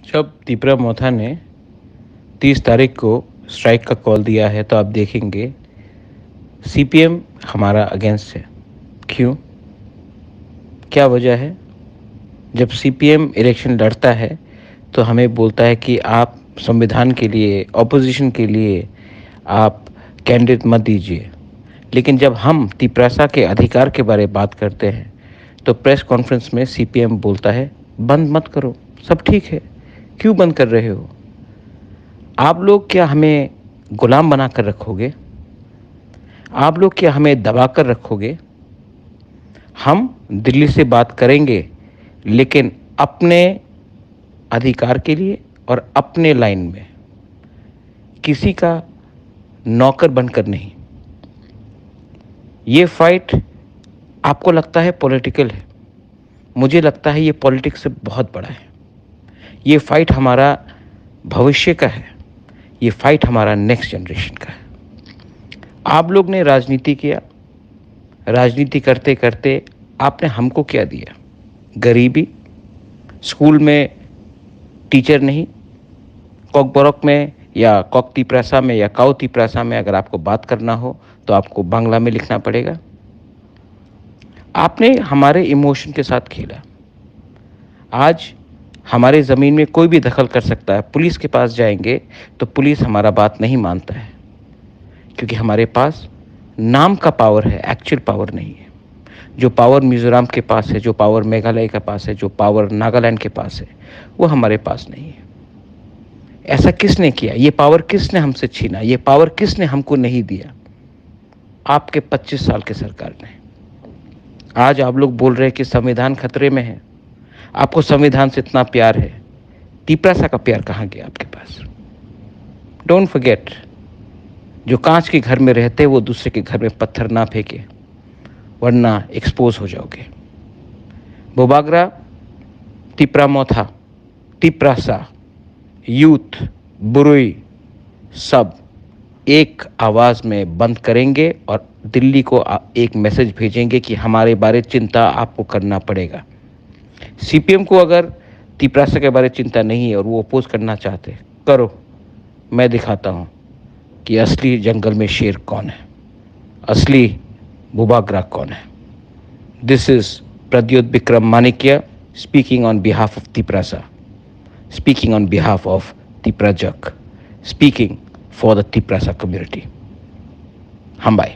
जब तीपरा मोथा ने 30 तारीख को स्ट्राइक का कॉल दिया है तो आप देखेंगे सीपीएम हमारा अगेंस्ट है। क्यों? क्या वजह है? जब सीपीएम इलेक्शन लड़ता है तो हमें बोलता है कि आप संविधान के लिए, ऑपोजिशन के लिए आप कैंडिडेट मत दीजिए। लेकिन जब हम तिपरासा के अधिकार के बारे में बात करते हैं तो प्रेस कॉन्फ्रेंस में सीपीएम बोलता है बंद मत करो, सब ठीक है, क्यों बंद कर रहे हो? आप लोग क्या हमें गुलाम बना कर रखोगे? आप लोग क्या हमें दबा कर रखोगे? हम दिल्ली से बात करेंगे, लेकिन अपने अधिकार के लिए और अपने लाइन में, किसी का नौकर बनकर नहीं। ये फाइट आपको लगता है पॉलिटिकल है, मुझे लगता है ये पॉलिटिक्स से बहुत बड़ा है। ये फाइट हमारा भविष्य का है, ये फाइट हमारा नेक्स्ट जनरेशन का है। आप लोग ने राजनीति किया, राजनीति करते करते आपने हमको क्या दिया? गरीबी, स्कूल में टीचर नहीं, कॉकबोरक में या कॉकतीप्रासा में या काउतीप्रासा में अगर आपको बात करना हो तो आपको बांग्ला में लिखना पड़ेगा। आपने हमारे इमोशन के साथ खेला। आज हमारे ज़मीन में कोई भी दखल कर सकता है। पुलिस के पास जाएंगे तो पुलिस हमारा बात नहीं मानता है, क्योंकि हमारे पास नाम का पावर है, एक्चुअल पावर नहीं है। जो पावर मिज़ोरम के पास है, जो पावर मेघालय के पास है, जो पावर नागालैंड के पास है, वो हमारे पास नहीं है। ऐसा किसने किया? ये पावर किसने हमसे छीना? ये पावर किसने हमको नहीं दिया? आपके 25 साल के सरकार ने। आज आप लोग बोल रहे हैं कि संविधान खतरे में है, आपको संविधान से इतना प्यार है। तिपरासा का प्यार कहाँ गया आपके पास? डोंट फॉरगेट, जो कांच के घर में रहते वो दूसरे के घर में पत्थर ना फेंके, वरना एक्सपोज हो जाओगे। बोबागरा, तिपरा मोथा, तिपरासा, यूथ, बुरुई, सब एक आवाज़ में बंद करेंगे और दिल्ली को एक मैसेज भेजेंगे कि हमारे बारे चिंता आपको करना पड़ेगा। सीपीएम को अगर तिपरासा के बारे चिंता नहीं है और वो अपोज करना चाहते, करो, मैं दिखाता हूँ कि असली जंगल में शेर कौन है, असली बुबागरा कौन है। This is Pradyot Bikram Manikya speaking on behalf of Tiprasa, speaking on behalf of Tiprajak, speaking for the Tiprasa community. Hambai.